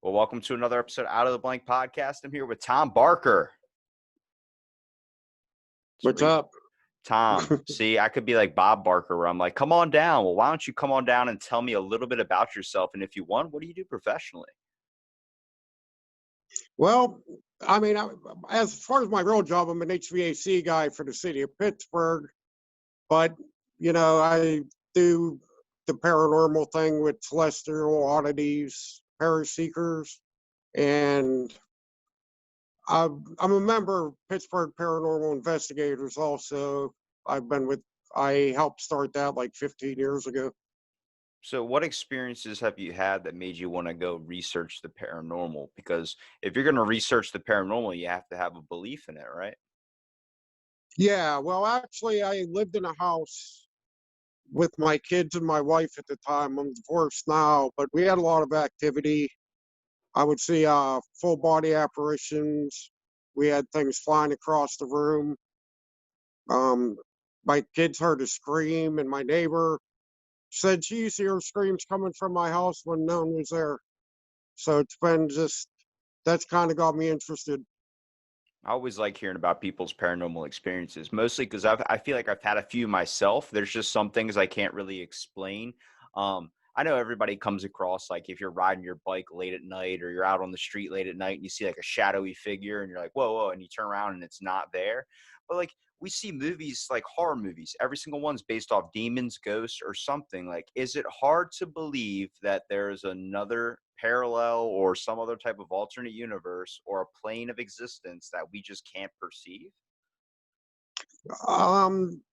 Well, welcome to another episode of Out of the Blank podcast. I'm here with Tom Barker. What's Sweet. up? Tom, see, I could be like Bob Barker where I'm like, come on down. Well, why don't you come on down and tell me a little bit about yourself? And if you want, what do you do professionally? Well, I mean, as far as my real job, I'm an HVAC guy for the city of Pittsburgh. But, I do the paranormal thing with celestial oddities, para seekers. And I'm a member of Pittsburgh Paranormal Investigators also. I helped start that like 15 years ago. So, what experiences have you had that made you want to go research the paranormal? Because if you're going to research the paranormal, you have to have a belief in it, right? Yeah, well, actually, I lived in a house with my kids and my wife at the time. I'm divorced now, but we had a lot of activity. I would see full body apparitions. We had things flying across the room. Um, my kids heard a scream, and my neighbor said she used to hear screams coming from my house when no one was there. So it's been just that's kind of got me interested. I always like hearing about people's paranormal experiences, mostly because I feel like I've had a few myself. There's just some things I can't really explain. I know everybody comes across like if you're riding your bike late at night or you're out on the street late at night and you see like a shadowy figure and you're like, whoa, whoa, and you turn around and it's not there. But like we see movies like horror movies, every single one's based off demons, ghosts, or something. Like, is it hard to believe that there's another parallel or some other type of alternate universe or a plane of existence that we just can't perceive?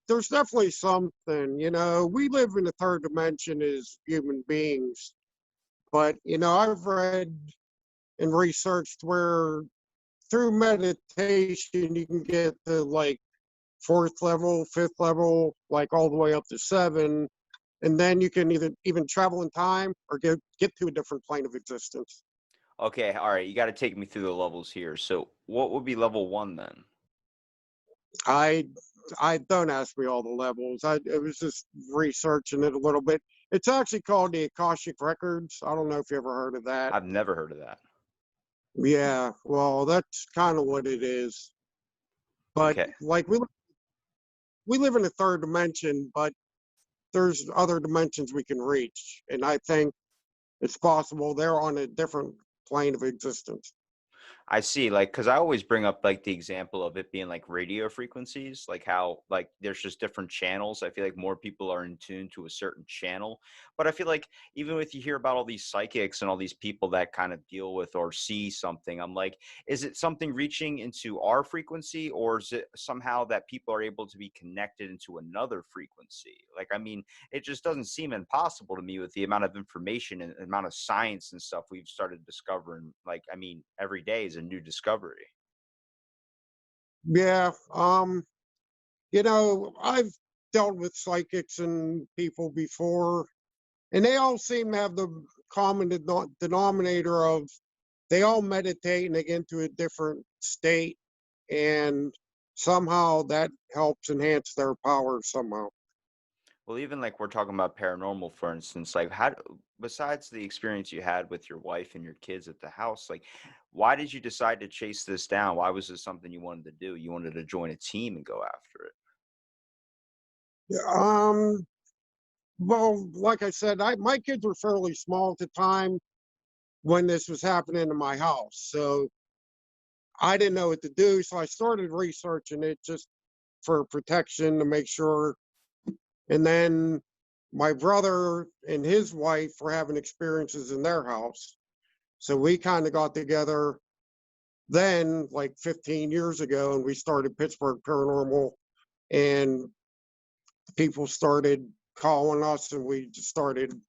There's definitely something. We live in the third dimension as human beings, but I've read and researched where through meditation you can get to like fourth level, fifth level, like all the way up to seven, and then you can either even travel in time or get to a different plane of existence. Okay, all right, you got to take me through the levels here. So, what would be level one then? I I don't ask me all the levels. I was just researching it a little bit. It's actually called the Akashic Records. I don't know if you ever heard of that. I've never heard of that. Yeah, well, that's kind of what it is. But Okay. like we live in a third dimension, but there's other dimensions we can reach, and I think it's possible they're on a different plane of existence. I see, like, because I always bring up like the example of it being like radio frequencies, like how like there's just different channels. I feel like more people are in tune to a certain channel, but I feel like even if you hear about all these psychics and all these people that kind of deal with or see something, I'm like, is it something reaching into our frequency, or is it somehow that people are able to be connected into another frequency? Like, I mean, it just doesn't seem impossible to me with the amount of information and amount of science and stuff we've started discovering. Like, I mean, every day is a new discovery. Yeah, I've dealt with psychics and people before, and they all seem to have the common denominator of they all meditate and they get into a different state, and somehow that helps enhance their power somehow. Well, even like we're talking about paranormal, for instance, like besides the experience you had with your wife and your kids at the house, like why did you decide to chase this down? Why was this something you wanted to do? You wanted to join a team and go after it. Yeah, well, like I said, my kids were fairly small at the time when this was happening in my house, so I didn't know what to do. So I started researching it just for protection to make sure. And then my brother and his wife were having experiences in their house. So we kind of got together then, like 15 years ago, and we started Pittsburgh Paranormal, and people started calling us, and we just started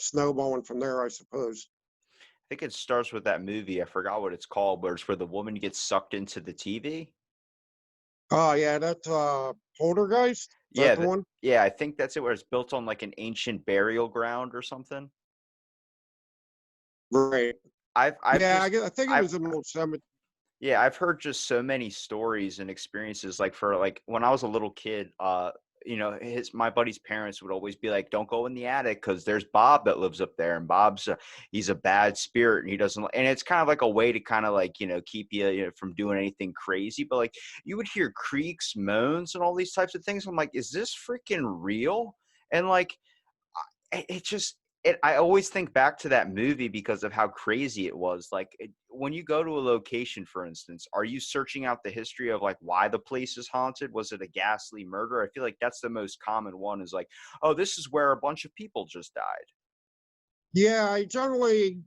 snowballing from there, I suppose. I think it starts with that movie. I forgot what it's called, but it's where the woman gets sucked into the TV. Oh, yeah, that's Poltergeist. Is that Yeah, the one? yeah, I think that's it. Where it's built on like an ancient burial ground or something. Right. I've Yeah, just I think it I've was an old cemetery. Yeah, I've heard just so many stories and experiences. Like for like when I was a little kid, my buddy's parents would always be like, don't go in the attic because there's Bob that lives up there, and he's a bad spirit, and he doesn't, and it's kind of like a way to kind of like, keep you, from doing anything crazy. But like, you would hear creaks, moans, and all these types of things. I'm like, is this freaking real? And like, it just I always think back to that movie because of how crazy it was. Like, when you go to a location, for instance, are you searching out the history of like why the place is haunted? Was it a ghastly murder? I feel like that's the most common one, is like, oh, this is where a bunch of people just died. Yeah, I generally,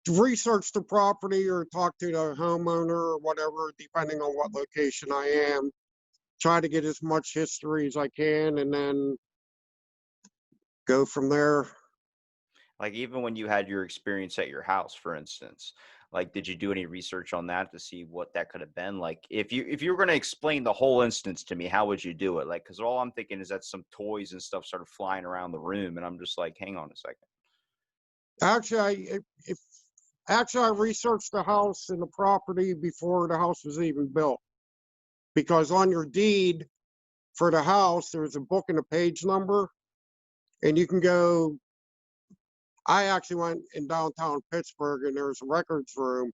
research the property or talk to the homeowner or whatever, depending on what location I am. Try to get as much history as I can and then go from there. Like, even when you had your experience at your house, for instance, like, did you do any research on that to see what that could have been? Like, if you were going to explain the whole instance to me, how would you do it? Like, because all I'm thinking is that some toys and stuff started flying around the room, and I'm just like, hang on a second. Actually, if actually I researched the house and the property before the house was even built, because on your deed for the house there's a book and a page number, and you can go. I actually went in downtown Pittsburgh, and there's a records room,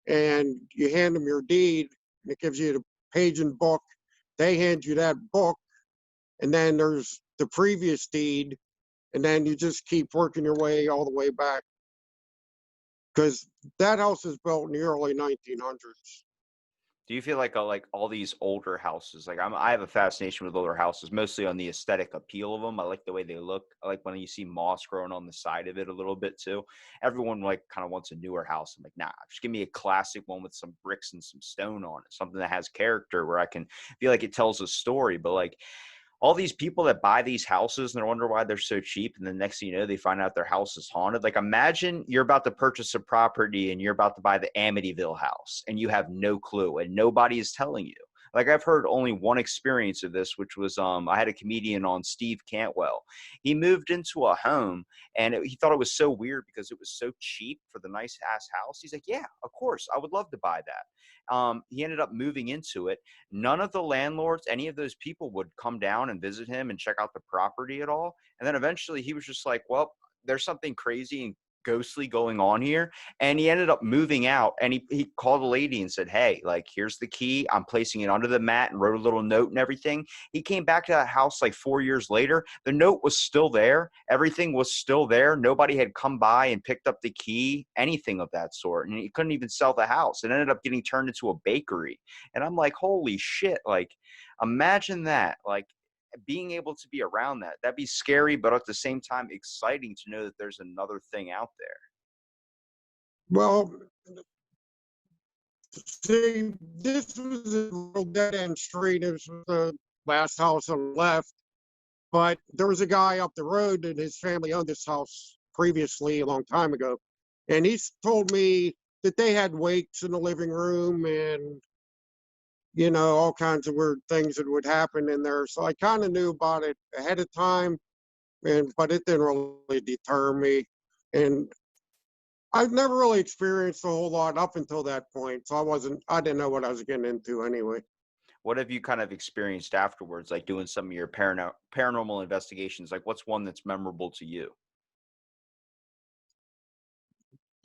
and you hand them your deed, and it gives you the page and book. They hand you that book, and then there's the previous deed, and then you just keep working your way all the way back, because that house is built in the early 1900s. Do you feel like all these older houses, like I have a fascination with older houses, mostly on the aesthetic appeal of them. I like the way they look. I like when you see moss growing on the side of it a little bit too. Everyone like kind of wants a newer house. I'm like, nah, just give me a classic one with some bricks and some stone on it, something that has character where I can feel like it tells a story. But like, all these people that buy these houses and they wonder why they're so cheap, and the next thing you know, they find out their house is haunted. Like, imagine you're about to purchase a property and you're about to buy the Amityville house and you have no clue and nobody is telling you. Like, I've heard only one experience of this, which was I had a comedian on, Steve Cantwell. He moved into a home, and he thought it was so weird because it was so cheap for the nice ass house. He's like, yeah, of course, I would love to buy that. He ended up moving into it. None of the landlords, any of those people, would come down and visit him and check out the property at all. And then eventually he was just like, well, there's something crazy and ghostly going on here. And he ended up moving out, and he called a lady and said, hey, like, here's the key. I'm placing it under the mat, and wrote a little note and everything. He came back to that house like 4 years later. The note was still there. Everything was still there. Nobody had come by and picked up the key, anything of that sort. And he couldn't even sell the house. It ended up getting turned into a bakery. And I'm like, holy shit. Like, imagine that. Like, being able to be around that, that'd be scary, but at the same time exciting to know that there's another thing out there. Well, see, this was a little dead end street. It was the last house on the left, but there was a guy up the road, and his family owned this house previously a long time ago. And he's told me that they had wakes in the living room and, all kinds of weird things that would happen in there. So I kind of knew about it ahead of time, but it didn't really deter me. And I've never really experienced a whole lot up until that point. So I didn't know what I was getting into anyway. What have you kind of experienced afterwards, like doing some of your paranormal investigations? Like, what's one that's memorable to you?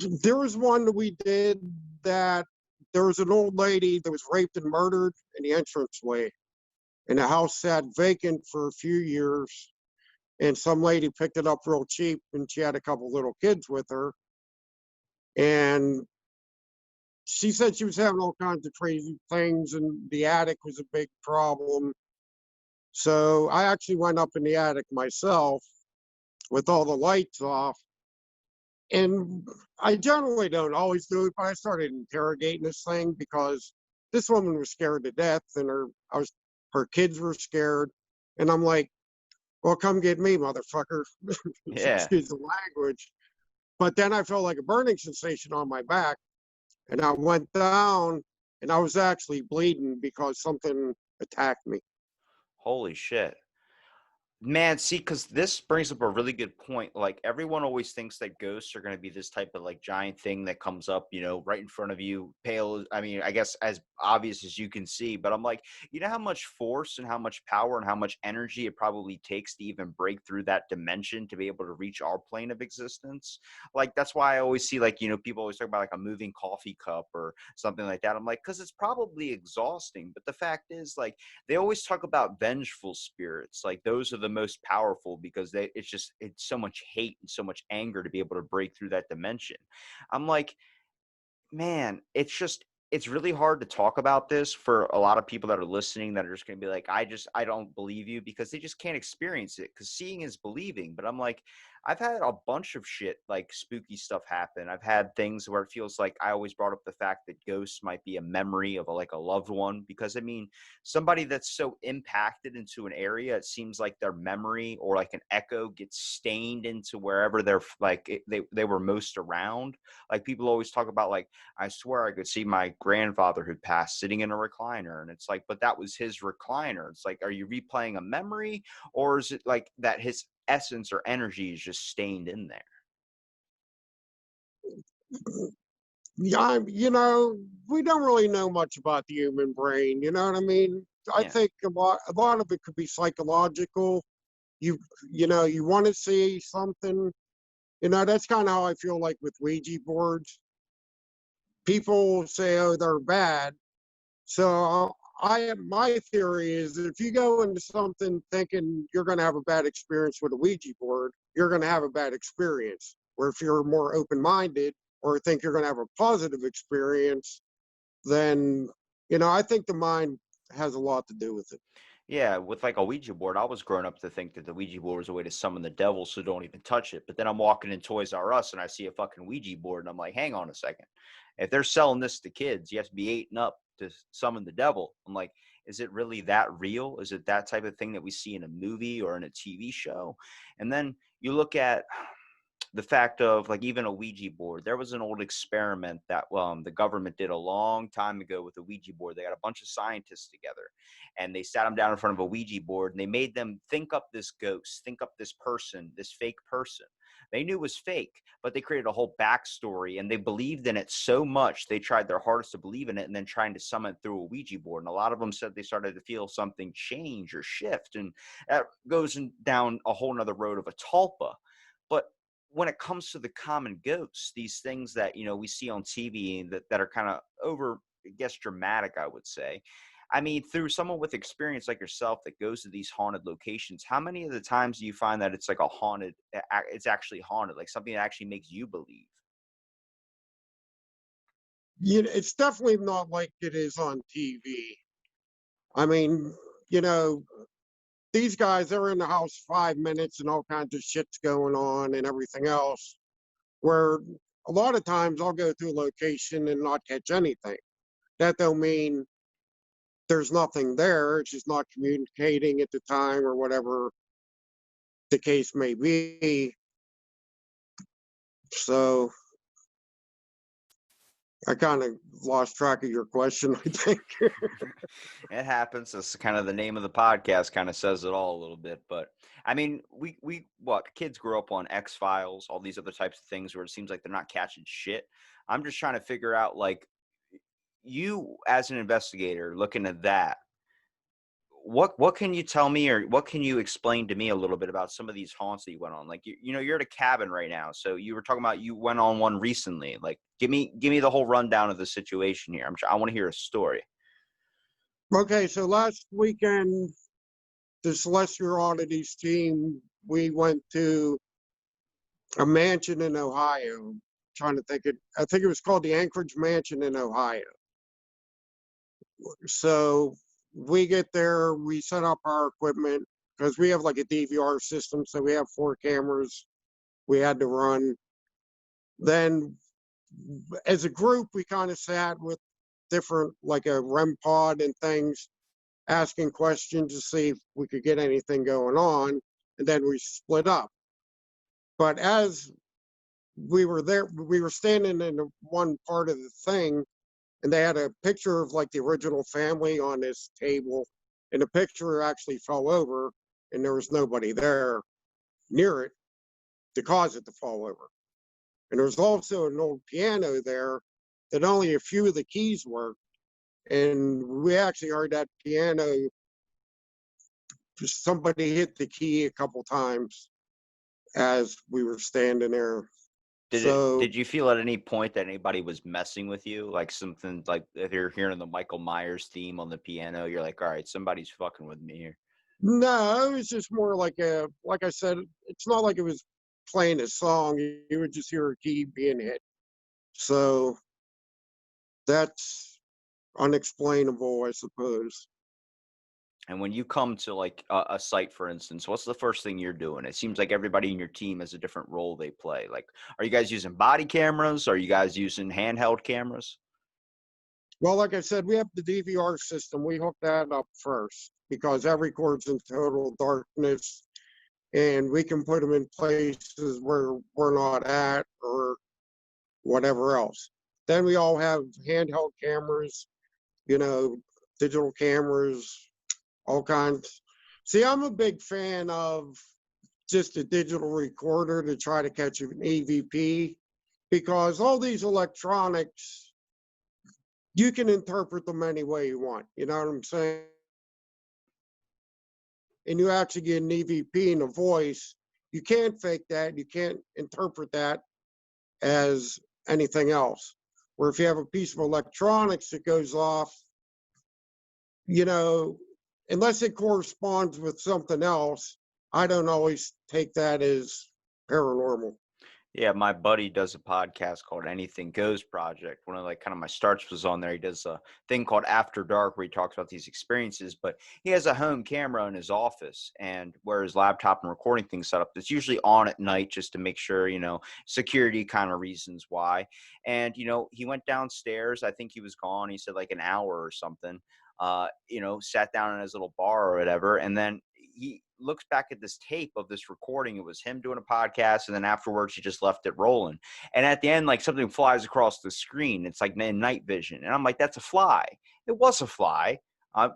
There was one that we did that there was an old lady that was raped and murdered in the entranceway, and the house sat vacant for a few years. And some lady picked it up real cheap, and she had a couple little kids with her. And she said she was having all kinds of crazy things, and the attic was a big problem. So I actually went up in the attic myself with all the lights off. And I generally don't always do it, but I started interrogating this thing because this woman was scared to death, and her kids were scared. And I'm like, well, come get me, motherfucker. Yeah. Excuse the language. But then I felt like a burning sensation on my back, and I went down, and I was actually bleeding because something attacked me. Holy shit. Man, see, because this brings up a really good point. Like everyone always thinks that ghosts are going to be this type of like giant thing that comes up, right in front of you, pale. I mean, I guess as obvious as you can see. But I'm like, you know how much force and how much power and how much energy it probably takes to even break through that dimension to be able to reach our plane of existence. Like that's why I always see like people always talk about like a moving coffee cup or something like that. I'm like, because it's probably exhausting. But the fact is, like they always talk about vengeful spirits, like those are the most powerful because it's so much hate and so much anger to be able to break through that dimension. I'm like, man, it's really hard to talk about this for a lot of people that are listening that are just going to be like, I don't believe you, because they just can't experience it, because seeing is believing. But I'm like, I've had a bunch of shit like spooky stuff happen. I've had things where it feels like I always brought up the fact that ghosts might be a memory of like a loved one, because I mean, somebody that's so impacted into an area, it seems like their memory or like an echo gets stained into wherever they were most around. Like people always talk about like, I swear I could see my grandfather who passed sitting in a recliner. And it's like, but that was his recliner. It's like, are you replaying a memory, or is it like that his essence or energy is just stained in there? Yeah, we don't really know much about the human brain. You know what I mean? I Yeah. think a lot of it could be psychological. You you want to see something. That's kind of how I feel like with Ouija boards. People say, oh, they're bad. So my theory is that if you go into something thinking you're going to have a bad experience with a Ouija board, you're going to have a bad experience. Or if you're more open-minded or think you're going to have a positive experience, then I think the mind has a lot to do with it. Yeah, with like a Ouija board, I was growing up to think that the Ouija board was a way to summon the devil, so don't even touch it. But then I'm walking in Toys R Us and I see a fucking Ouija board, and I'm like, hang on a second. If they're selling this to kids, you have to be 8 and up to summon the devil. I'm like, is it really that real? Is it that type of thing that we see in a movie or in a TV show? And then you look at the fact of like even a Ouija board. There was an old experiment that the government did a long time ago with a Ouija board. They got a bunch of scientists together and they sat them down in front of a Ouija board and they made them think up this ghost, think up this person, this fake person. They knew it was fake, but they created a whole backstory and they believed in it so much they tried their hardest to believe in it, and then trying to summon it through a Ouija board. And a lot of them said they started to feel something change or shift, and that goes down a whole nother road of a tulpa. But when it comes to the common ghosts, these things that we see on TV that are kind of over, I guess, dramatic, I would say. I mean, through someone with experience like yourself that goes to these haunted locations, how many of the times do you find that it's like it's actually haunted, like something that actually makes you believe? It's definitely not like it is on TV. I mean, you know, these guys, they're in the house 5 minutes and all kinds of shit's going on and everything else. Where a lot of times I'll go to a location and not catch anything. That don't mean there's nothing there. It's just not communicating at the time or whatever the case may be. So I kind of lost track of your question, I think. It happens. That's kind of the name of the podcast, kind of says it all a little bit. But I mean, what kids grow up on X Files, all these other types of things where it seems like they're not catching shit. I'm just trying to figure out, like, you as an investigator looking at that, what can you tell me, or what can you explain to me a little bit about some of these haunts that you went on? Like, you're at a cabin right now, so you were talking about you went on one recently. Like, give me the whole rundown of the situation here. I want to hear a story. Okay, so last weekend, the Celestial Oddities team, we went to a mansion in Ohio. Trying to think I think it was called the Anchorage Mansion in Ohio. So we get there, we set up our equipment because we have like a DVR system, so we have 4 cameras we had to run. Then as a group, we kind of sat with different, like a REM pod and things, asking questions to see if we could get anything going on. And then we split up. But as we were there, we were standing in one part of the thing, and they had a picture of like the original family on this table, and the picture actually fell over and there was nobody there near it to cause it to fall over. And there's also an old piano there that only a few of the keys worked. And we actually heard that piano, somebody hit the key a couple times as we were standing there. So Did you feel at any point that anybody was messing with you? Like something like if you're hearing the Michael Myers theme on the piano, you're like, all right, somebody's fucking with me here. no, it was just more like I said, it's not like it was playing a song. You would just hear a key being hit. So that's unexplainable, I suppose. And when you come to like a site, for instance, what's the first thing you're doing? It seems like everybody in your team has a different role they play. Like, are you guys using body cameras? Are you guys using handheld cameras? Well, like I said, we have the DVR system. We hook that up first because that records in total darkness, and we can put them in places where we're not at or whatever else. Then we all have handheld cameras, you know, digital cameras, all kinds. See, I'm a big fan of just a digital recorder to try to catch an EVP because all these electronics, you can interpret them any way you want. You know what I'm saying? And you actually get an EVP in a voice. You can't fake that. You can't interpret that as anything else. Where if you have a piece of electronics that goes off, you know, unless it corresponds with something else, I don't always take that as paranormal. Yeah, my buddy does a podcast called Anything Goes Project. One of like kind of my starts was on there. He does a thing called After Dark where he talks about these experiences, but he has a home camera in his office and where his laptop and recording things set up. It's usually on at night just to make sure, you know, security kind of reasons why. And, you know, he went downstairs. I think he was gone. He said like an hour or something. You know, sat down in his little bar or whatever, and then he looks back at this tape of this recording. It was him doing a podcast, and then afterwards he just left it rolling. And at the end, like something flies across the screen. It's like in night vision, and I'm like, "That's a fly." It was a fly.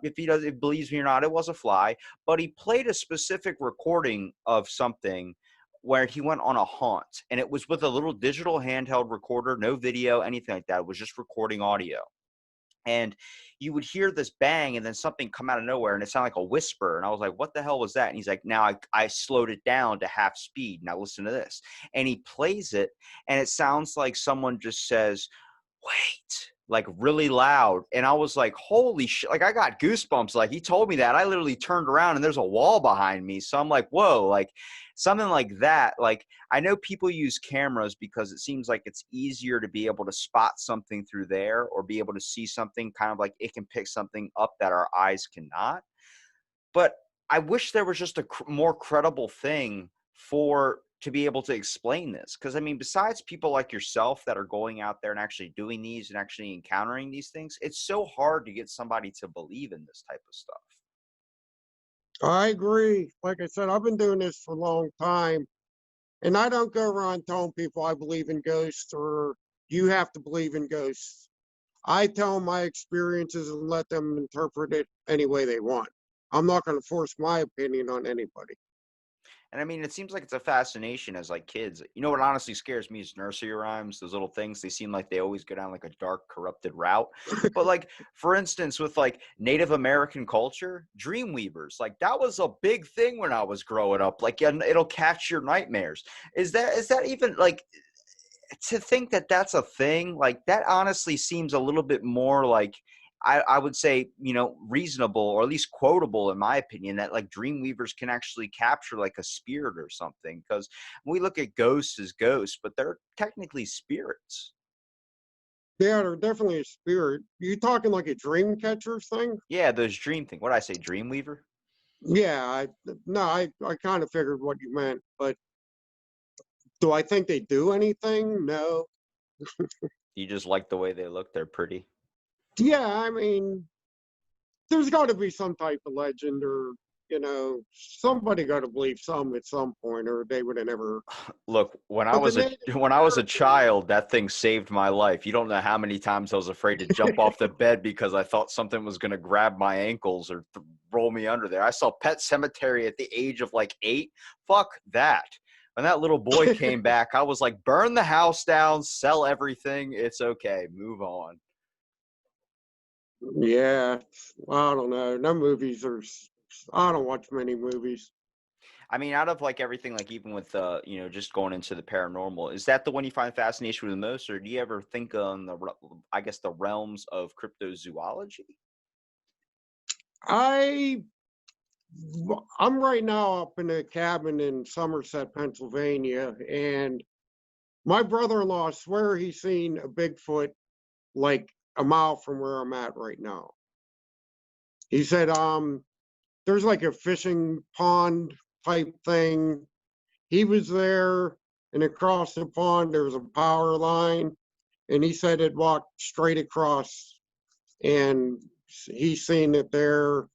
If he does, it believes me or not, it was a fly. But he played a specific recording of something where he went on a haunt, and it was with a little digital handheld recorder, no video, anything like that. It was just recording audio. And you would hear this bang and then something come out of nowhere and it sounded like a whisper. And I was like, what the hell was that? And he's like, now I slowed it down to half speed. Now listen to this. And he plays it and it sounds like someone just says, wait, like really loud. And I was like, holy shit. Like I got goosebumps. Like he told me that. I literally turned around and there's a wall behind me. So I'm like, whoa, like something like that. Like I know people use cameras because it seems like it's easier to be able to spot something through there or be able to see something kind of like it can pick something up that our eyes cannot. But I wish there was just a more credible thing to be able to explain this. Because I mean, besides people like yourself that are going out there and actually doing these and actually encountering these things, it's so hard to get somebody to believe in this type of stuff. I agree. Like I said, I've been doing this for a long time, and I don't go around telling people I believe in ghosts or you have to believe in ghosts. I tell them my experiences and let them interpret it any way they want. I'm not going to force my opinion on anybody. And I mean, it seems like it's a fascination as like kids. You know what honestly scares me is nursery rhymes. Those little things, they seem like they always go down like a dark, corrupted route. But like, for instance, with like Native American culture, dream weavers, like that was a big thing when I was growing up. Like, yeah, it'll catch your nightmares. Is that even like to think that that's a thing? Like that honestly seems a little bit more like I would say, you know, reasonable or at least quotable in my opinion that like dream weavers can actually capture like a spirit or something. Because we look at ghosts as ghosts, but they're technically spirits. Yeah, they're definitely a spirit. You talking like a dream catcher thing? Yeah, those dream thing. What did I say? Dream weaver? Yeah, I kind of figured what you meant, but do I think they do anything? No. You just like the way they look. They're pretty. Yeah, I mean, there's got to be some type of legend or, you know, somebody got to believe some at some point or they would have never. Look, when I But the was a Native when I was a American, child, that thing saved my life. You don't know how many times I was afraid to jump off the bed because I thought something was going to grab my ankles or roll me under there. I saw Pet Cemetery at the age of like 8. Fuck that. When that little boy came back, I was like, burn the house down, sell everything. It's okay. Move on. Yeah, I don't know. No movies are. I don't watch many movies. I mean, out of like everything, like even with just going into the paranormal, is that the one you find fascination with the most, or do you ever think on I guess, the realms of cryptozoology? I I'm right now up in a cabin in Somerset, Pennsylvania, and my brother-in-law swear he's seen a Bigfoot like a mile from where I'm at right now. He said, there's like a fishing pond type thing. He was there, and across the pond there was a power line, and he said it walked straight across, and he's seen it there.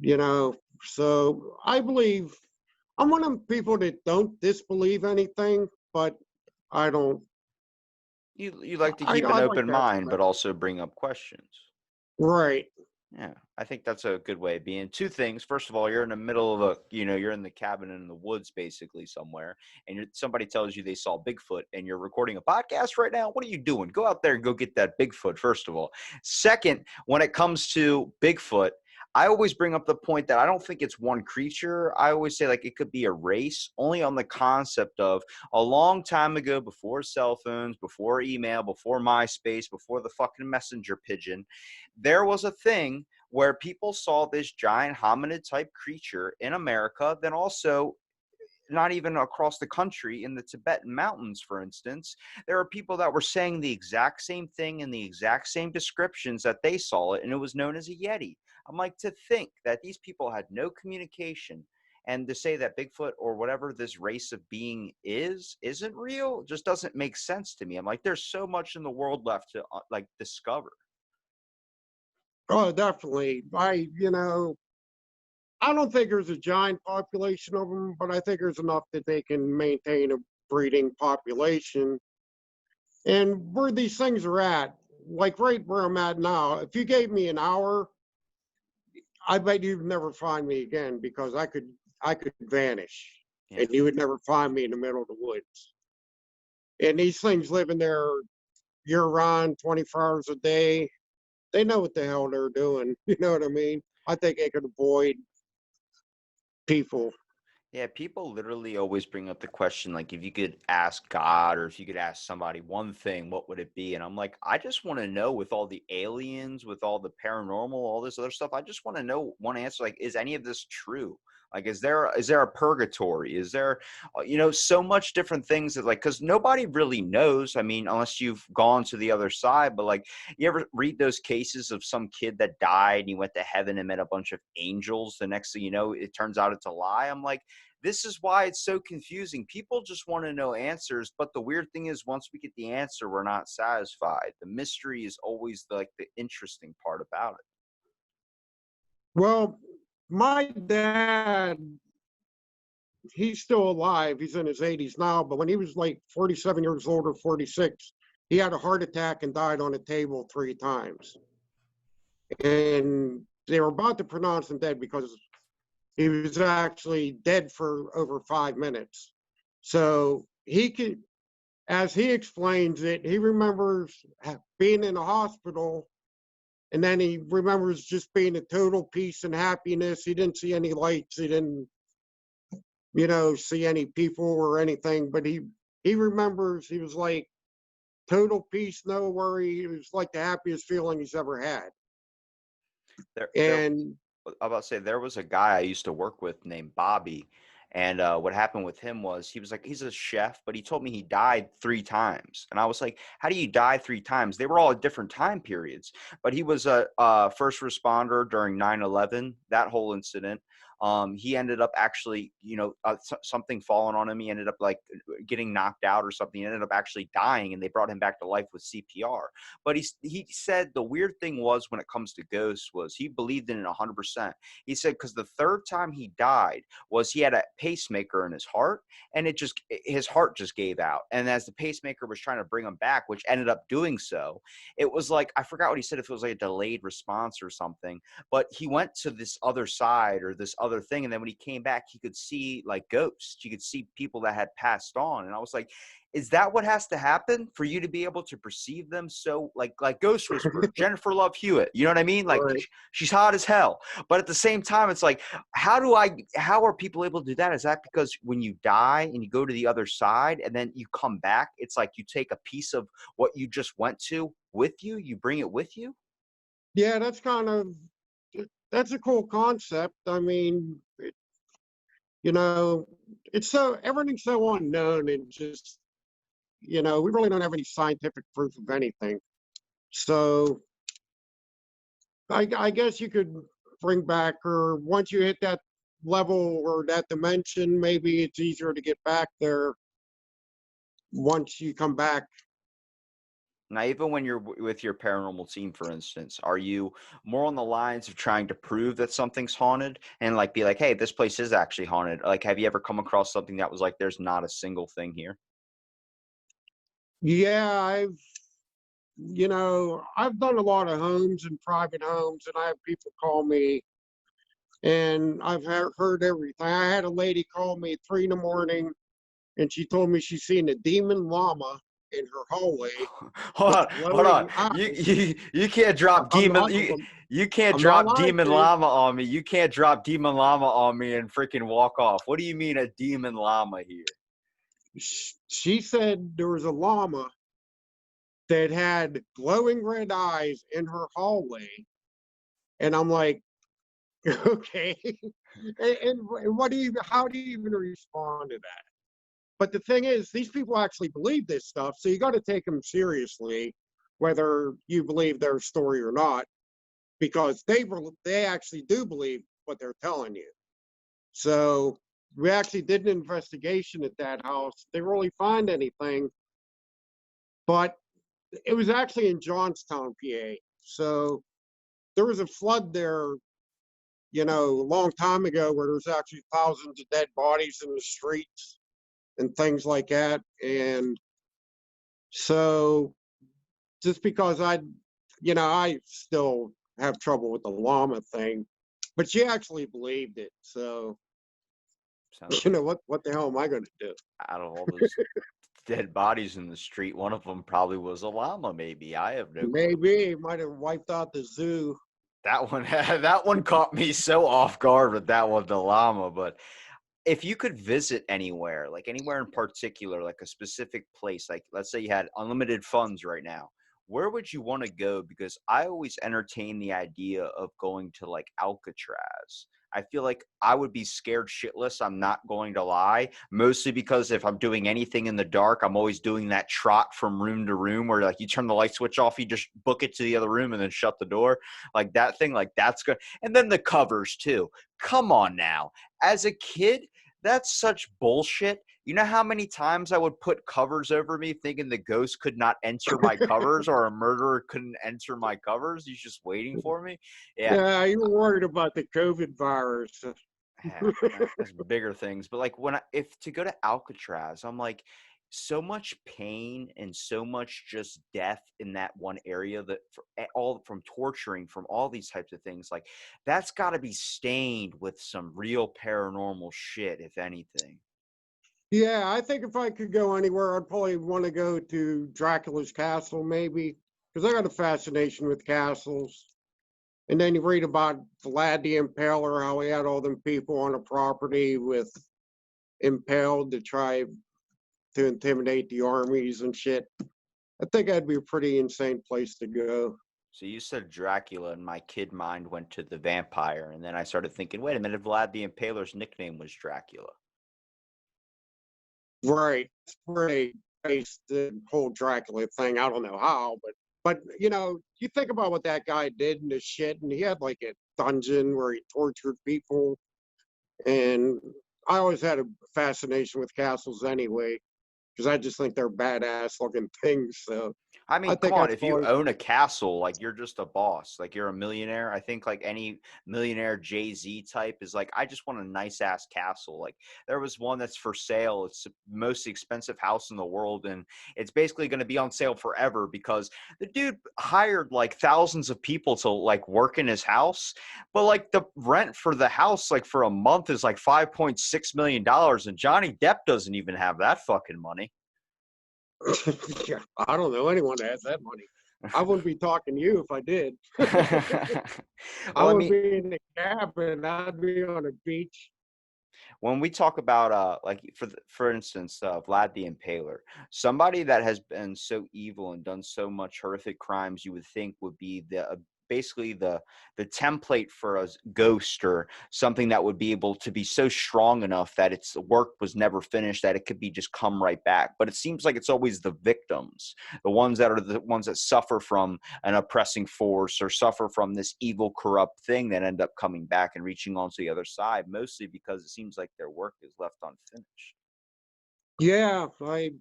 You know, so I believe I'm one of the people that don't disbelieve anything, but I don't. You like to I keep an I like open to ask mind, but questions. also bring up questions. Right. Yeah, I think that's a good way of being. Two things. First of all, you're in the middle of you're in the cabin in the woods basically somewhere, and somebody tells you they saw Bigfoot, and you're recording a podcast right now. What are you doing? Go out there and go get that Bigfoot, first of all. Second, when it comes to Bigfoot, I always bring up the point that I don't think it's one creature. I always say like it could be a race, only on the concept of a long time ago, before cell phones, before email, before MySpace, before the fucking messenger pigeon, there was a thing where people saw this giant hominid type creature in America, then also not even across the country in the Tibetan mountains, for instance. There are people that were saying the exact same thing in the exact same descriptions that they saw it, and it was known as a Yeti. I'm like, to think that these people had no communication, and to say that Bigfoot or whatever this race of being isn't real just doesn't make sense to me. I'm like, there's so much in the world left to like discover. Oh, definitely. I don't think there's a giant population of them, but I think there's enough that they can maintain a breeding population. And where these things are at, like right where I'm at now, if you gave me an hour, I bet you'd never find me again because I could vanish Yeah. and you would never find me in the middle of the woods. And these things live in there year round, 24 hours a day. They know what the hell they're doing. You know what I mean? I think they could avoid people. Yeah, people literally always bring up the question, like, if you could ask God or if you could ask somebody one thing, what would it be? And I'm like, I just want to know, with all the aliens, with all the paranormal, all this other stuff, I just want to know one answer. Like, is any of this true? Like, is there a purgatory? Is there, so much different things that, like, because nobody really knows. I mean, unless you've gone to the other side. But like, you ever read those cases of some kid that died and he went to heaven and met a bunch of angels? The next thing you know, it turns out it's a lie. I'm like, this is why it's so confusing. People just want to know answers, but the weird thing is, once we get the answer, we're not satisfied. The mystery is always the interesting part about it. Well, my dad, he's still alive. He's in his 80s now, but when he was like 47 years old or 46, he had a heart attack and died on a table 3 times. And they were about to pronounce him dead because he was actually dead for over 5 minutes. So he could, as he explains it, he remembers being in a hospital, and then he remembers just being a total peace and happiness. He didn't see any lights. He didn't, see any people or anything. But he remembers he was like total peace, no worry. It was like the happiest feeling he's ever had. There And I was about to say, there was a guy I used to work with named Bobby, and what happened with him was, he's a chef, but he told me he died 3 times, and I was like, how do you die 3 times? They were all at different time periods, but he was a first responder during 9/11, that whole incident. He ended up actually, something falling on him. He ended up like getting knocked out or something. He ended up actually dying, and they brought him back to life with CPR. But he said the weird thing was, when it comes to ghosts, was he believed in it 100%. He said because the third time he died was he had a pacemaker in his heart, and his heart just gave out. And as the pacemaker was trying to bring him back, which ended up doing so, it was like, I forgot what he said, if it was like a delayed response or something, but he went to this other side or this other thing. And then when he came back, he could see like ghosts. He could see people that had passed on. And I was like, is that what has to happen for you to be able to perceive them? So like Ghost Whisperer, Jennifer Love Hewitt, you know what I mean? Like Right. she's hot as hell. But at the same time, it's like, how are people able to do that? Is that because when you die and you go to the other side and then you come back, it's like you take a piece of what you just went to with you, you bring it with you? Yeah, that's a cool concept. I mean, you know, everything's so unknown, and just, we really don't have any scientific proof of anything. So I guess you could bring back, or once you hit that level or that dimension, maybe it's easier to get back there once you come back. Now, even when you're with your paranormal team, for instance, are you more on the lines of trying to prove that something's haunted and like be like, hey, this place is actually haunted? Like, have you ever come across something that was like, there's not a single thing here? Yeah, I've done a lot of homes and private homes, and I have people call me, and I've heard everything. I had a lady call me at 3 in the morning, and she told me she's seen a demon llama in her hallway Hold with on, hold on. glowing You eyes. you you can't drop I'm demon not, you can't I'm not drop lying demon to you. llama on me. You can't drop demon llama on me and freaking walk off. What do you mean a demon llama here? She said there was a llama that had glowing red eyes in her hallway, and I'm like, okay. And what do you? How do you even respond to that? But the thing is, these people actually believe this stuff, so you got to take them seriously, whether you believe their story or not, because they actually do believe what they're telling you. So we actually did an investigation at that house. They didn't really find anything, but it was actually in Johnstown, PA. So there was a flood there, a long time ago, where there's actually thousands of dead bodies in the streets and things like that. And so just because I still have trouble with the llama thing, but she actually believed it. So, Sounds like what the hell am I going to do? out of all those dead bodies in the street, one of them probably was a llama, maybe. I have no clue. Maybe might have wiped out the zoo. That one that one caught me so off guard with that one, the llama. But if you could visit anywhere, like anywhere in particular, like a specific place, like let's say you had unlimited funds right now, where would you want to go? Because I always entertain the idea of going to like Alcatraz. I feel like I would be scared shitless. I'm not going to lie. Mostly because if I'm doing anything in the dark, I'm always doing that trot from room to room where like you turn the light switch off, you just book it to the other room and then shut the door. Like that thing, like that's good. And then the covers too. Come on now. As a kid, that's such bullshit. You know how many times I would put covers over me thinking the ghost could not enter my covers or a murderer couldn't enter my covers? He's just waiting for me. Yeah, Yeah, you were worried about the COVID virus. yeah, that's bigger things. But like if to go to Alcatraz, I'm like so much pain and so much just death in that one area that all from torturing, from all these types of things. Like that's got to be stained with some real paranormal shit, if anything. Yeah, I think if I could go anywhere, I'd probably want to go to Dracula's castle, maybe, because I got a fascination with castles. And then you read about Vlad the Impaler, how he had all them people on a property with impaled to try to intimidate the armies and shit. I think that'd be a pretty insane place to go. So you said Dracula, and my kid mind went to the vampire, and then I started thinking, wait a minute, Vlad the Impaler's nickname was Dracula. Right. It's pretty based the whole Dracula thing. I don't know how, but you think about what that guy did and the shit, and he had like a dungeon where he tortured people. And I always had a fascination with castles anyway, because I just think they're badass looking things. So I I mean, come think on, I've if you always, own a castle, like you're just a boss, like you're a millionaire. I think like any millionaire Jay-Z type is like, I just want a nice ass castle. Like there was one that's for sale. It's the most expensive house in the world, and it's basically going to be on sale forever because the dude hired like thousands of people to like work in his house. But like the rent for the house, like for a month, is like $5.6 million, and Johnny Depp doesn't even have that fucking money. yeah, I don't know anyone that has that money. I wouldn't be talking to you if I did. I Well, I would mean, be in a cabin. I'd be on a beach. when we talk about like for instance, Vlad the Impaler, somebody that has been so evil and done so much horrific crimes, you would think would be the basically the template for a ghost or something that would be able to be so strong enough that its work was never finished, that it could be just come right back. But it seems like it's always the victims, the ones that are the ones that suffer from an oppressing force or suffer from this evil, corrupt thing, that end up coming back and reaching onto the other side, mostly because it seems like their work is left unfinished. Yeah, like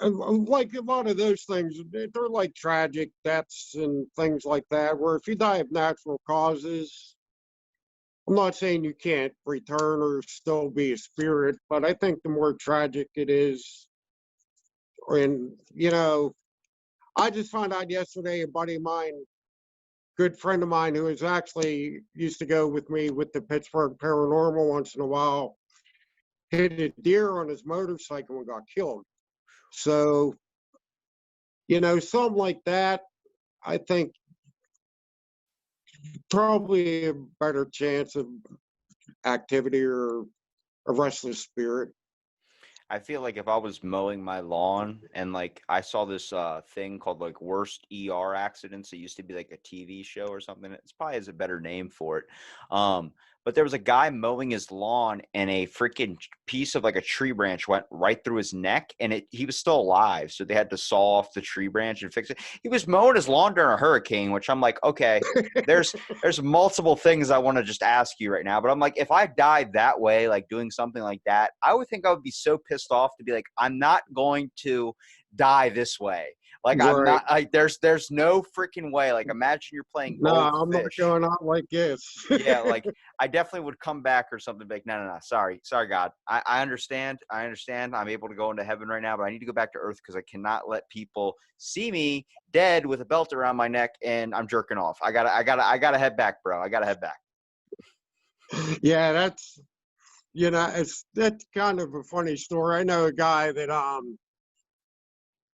a lot of those things, they're like tragic deaths and things like that, where if you die of natural causes, I'm not saying you can't return or still be a spirit, but I think the more tragic it is, and I just found out yesterday a buddy of mine, good friend of mine, who is actually used to go with me with the Pittsburgh Paranormal once in a while, hit a deer on his motorcycle and got killed. So, something like that, I think probably a better chance of activity or a restless spirit. I feel like if I was mowing my lawn and like I saw this thing called like worst ER accidents, it used to be like a TV show or something. It's probably has a better name for it. But there was a guy mowing his lawn and a freaking piece of like a tree branch went right through his neck, and he was still alive. So they had to saw off the tree branch and fix it. He was mowing his lawn during a hurricane, which I'm like, okay, there's multiple things I want to just ask you right now, but I'm like, if I died that way, like doing something like that, I would think I would be so pissed off to be like, I'm not going to die this way. Like I'm Right. not like there's no freaking way. Like imagine you're playing No, I'm not goldfish. going out like this. Yeah, like I definitely would come back or something, be like, no, no, no, sorry, God. I understand. I understand. I'm able to go into heaven right now, but I need to go back to earth because I cannot let people see me dead with a belt around my neck and I'm jerking off. I gotta head back, bro. I gotta head back. Yeah, that's kind of a funny story. I know a guy that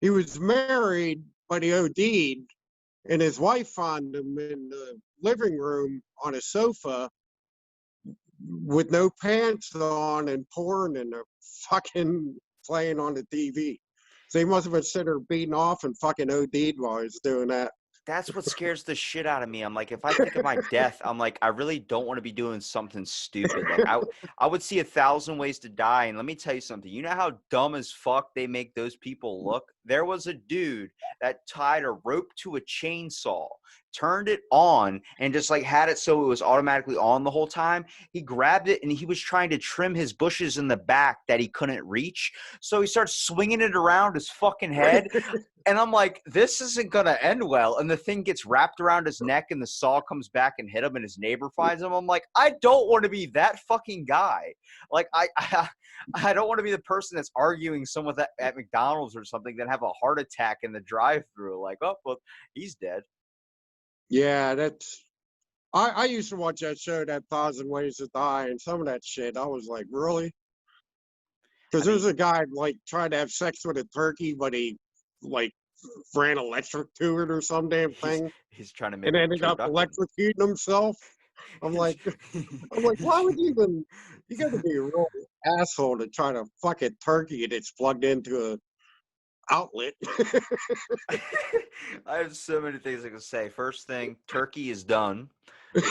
he was married, but he OD'd, and his wife found him in the living room on a sofa with no pants on and porn and a fucking playing on the TV. So he must have been sitting there beating off and fucking OD'd while he was doing that. That's what scares the shit out of me. I'm like, if I think of my death, I'm like, I really don't want to be doing something stupid. Like I would see 1,000 ways to die. And let me tell you something. You know how dumb as fuck they make those people look? There was a dude that tied a rope to a chainsaw, turned it on, and just like had it so it was automatically on the whole time. He grabbed it and he was trying to trim his bushes in the back that he couldn't reach. So he starts swinging it around his fucking head. And I'm like, this isn't going to end well. And the thing gets wrapped around his neck and the saw comes back and hit him and his neighbor finds him. I'm like, I don't want to be that fucking guy. Like, I don't want to be the person that's arguing someone at McDonald's or something, then have a heart attack in the drive through. Like, oh, well, he's dead. Yeah, I used to watch that show, that Thousand Ways to Die, and some of that shit, I was like, really? Because I there's mean, a guy like trying to have sex with a turkey, but he like ran electric to it or some damn he's thing, he's trying to and make a ended up turducken. electrocuting himself. I'm like, I'm like, why would you even? You got to be a real asshole to try to fuck a turkey that's plugged into a outlet. I have so many things I can say. First thing, turkey is done.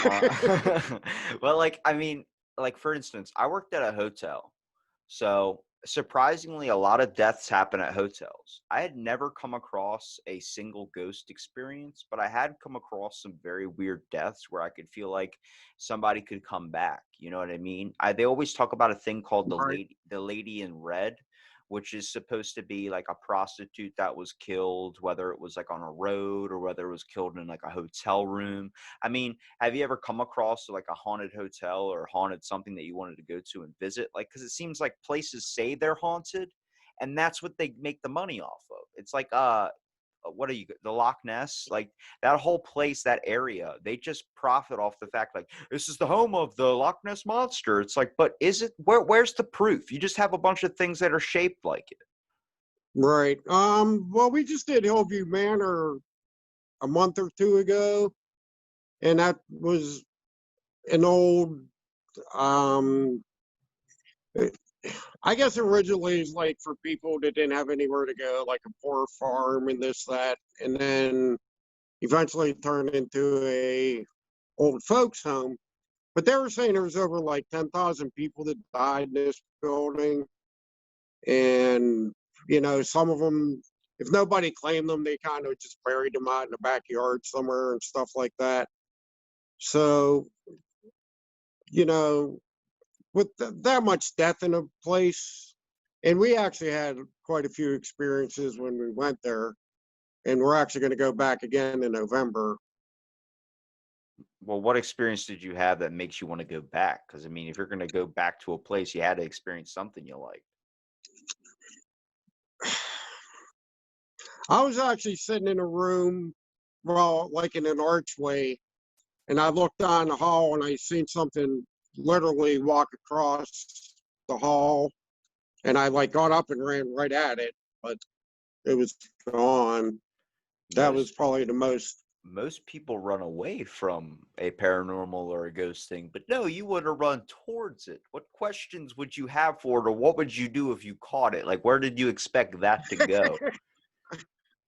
Uh, well, like, I mean, like for instance, I worked at a hotel. So surprisingly, a lot of deaths happen at hotels. I had never come across a single ghost experience, but I had come across some very weird deaths where I could feel like somebody could come back. You know what I mean? They always talk about a thing called Right. the lady in red, which is supposed to be like a prostitute that was killed, whether it was like on a road or whether it was killed in like a hotel room. I mean, have you ever come across like a haunted hotel or haunted something that you wanted to go to and visit? Like, because it seems like places say they're haunted, and that's what they make the money off of. It's like what are you, the Loch Ness, like that whole place, that area, they just profit off the fact like this is the home of the Loch Ness monster. It's like, but is it, where's the proof? You just have a bunch of things that are shaped like it. Right. Well, we just did Hillview Manor a month or two ago, and that was an old, um, it- I guess originally it's like for people that didn't have anywhere to go, like a poor farm and this, that, and then eventually turned into a old folks home. But they were saying there was over like 10,000 people that died in this building. And, some of them, if nobody claimed them, they kind of just buried them out in the backyard somewhere and stuff like that. So, you know, with that much death in a place, and we actually had quite a few experiences when we went there, and we're actually going to go back again in November. Well, what experience did you have that makes you want to go back? Because I mean, if you're going to go back to a place, you had to experience something you like. I was actually sitting in a room, well, like in an archway, and I looked down the hall and I seen something literally walk across the hall, and I like got up and ran right at it, but it was gone. That was Most probably the most. most people run away from a paranormal or a ghost thing, but no, you would have run towards it. What questions would you have for it, or what would you do if you caught it? Like, where did you expect that to go?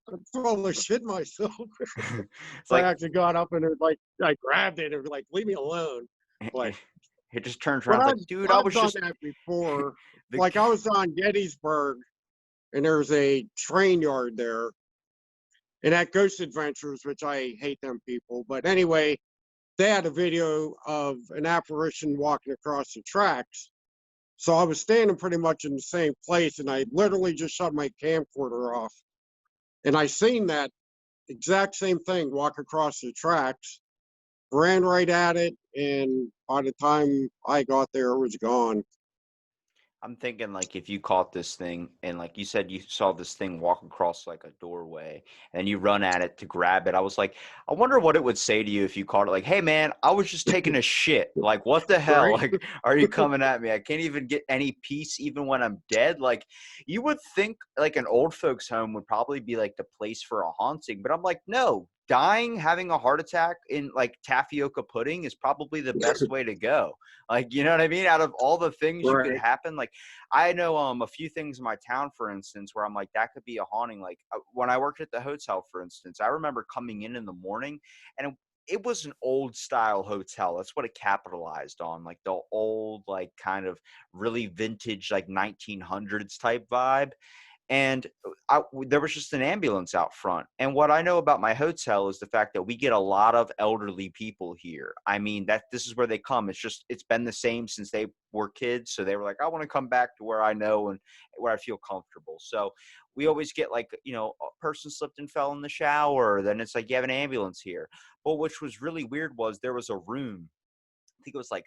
I'm full of shit myself. It's I like actually got up and it, like I grabbed it and was like, leave me alone. But it just turns but around. It's I've like, dude, I I've was done just that before. the. Like I was on Gettysburg and there's a train yard there, and at Ghost Adventures, which I hate them people. But anyway, they had a video of an apparition walking across the tracks. So I was standing pretty much in the same place, and I literally just shut my camcorder off. And I seen that exact same thing walk across the tracks, ran right at it, and by the time I got there, it was gone. I'm thinking like if you caught this thing and like you said you saw this thing walk across like a doorway and you run at it to grab it. I was like, I wonder what it would say to you if you caught it. Like, hey man, I was just taking a shit. Like, what the hell? Right? Like, are you coming at me? I can't even get any peace even when I'm dead. Like, you would think like an old folks home would probably be like the place for a haunting, but I'm like, no, dying, having a heart attack in like tapioca pudding is probably the best way to go. Like, you know what I mean? Out of all the things you could Right. happen, like I know a few things in my town, for instance, where I'm like that could be a haunting. Like when I worked at the hotel, for instance, I remember coming in the morning, and it was an old style hotel. That's what it capitalized on, like the old, like kind of really vintage, like 1900s type vibe. And there was just an ambulance out front. And what I know about my hotel is the fact that we get a lot of elderly people here. I mean, that this is where they come. It's been the same since they were kids. So they were like, I want to come back to where I know and where I feel comfortable. So we always get like, a person slipped and fell in the shower. Then it's like, you have an ambulance here. But which was really weird was there was a room, I think it was like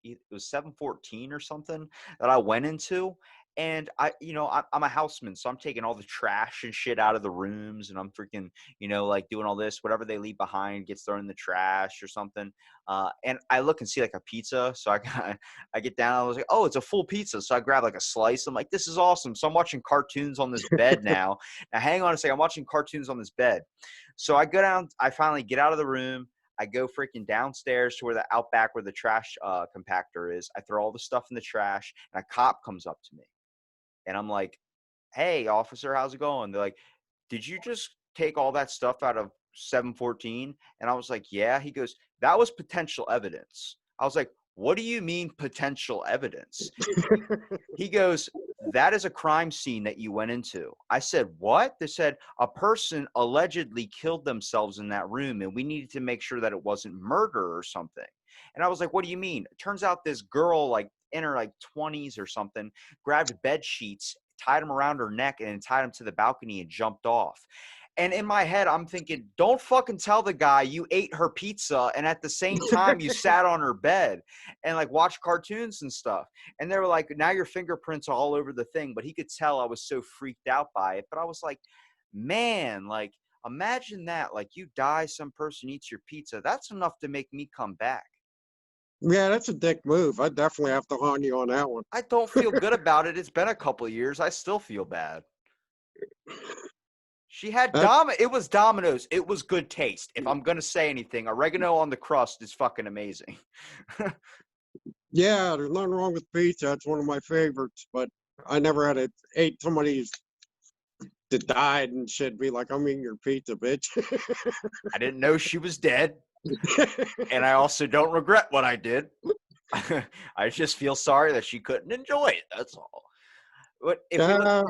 it was 714 or something that I went into. And I'm a houseman, so I'm taking all the trash and shit out of the rooms, and I'm freaking, like doing all this, whatever they leave behind gets thrown in the trash or something. And I look and see like a pizza, so I get down. I was like, oh, it's a full pizza, so I grab like a slice. I'm like, this is awesome. So I'm watching cartoons on this bed now. Now hang on a second, I'm watching cartoons on this bed. So I go down. I finally get out of the room. I go freaking downstairs to where the out back where the trash compactor is. I throw all the stuff in the trash, and a cop comes up to me, and I'm like, "Hey, officer, how's it going?" They're like, "Did you just take all that stuff out of 714?" And I was like, "Yeah." He goes, "That was potential evidence." I was like, what do you mean potential evidence? He goes, that is a crime scene that you went into. I said, what? They said a person allegedly killed themselves in that room and we needed to make sure that it wasn't murder or something. And I was like, what do you mean? It turns out this girl, like in her like 20s or something, grabbed bed sheets, tied them around her neck and then tied them to the balcony and jumped off. And in my head, I'm thinking, don't fucking tell the guy you ate her pizza and at the same time you sat on her bed and like watched cartoons and stuff. And they were like, now your fingerprints are all over the thing. But he could tell I was so freaked out by it. But I was like, man, like, imagine that. Like, you die, some person eats your pizza. That's enough to make me come back. Yeah, that's a dick move. I definitely have to haunt you on that one. I don't feel good about it. It's been a couple of years. I still feel bad. She had That, it was Domino's. It was good taste. If I'm gonna say anything, oregano on the crust is fucking amazing. yeah, there's nothing wrong with pizza. It's one of my favorites, but I never had it. Ate somebody's that died and shit. Be like, I'm eating your pizza, bitch. I didn't know she was dead, and I also don't regret what I did. I just feel sorry that she couldn't enjoy it. That's all. But uh,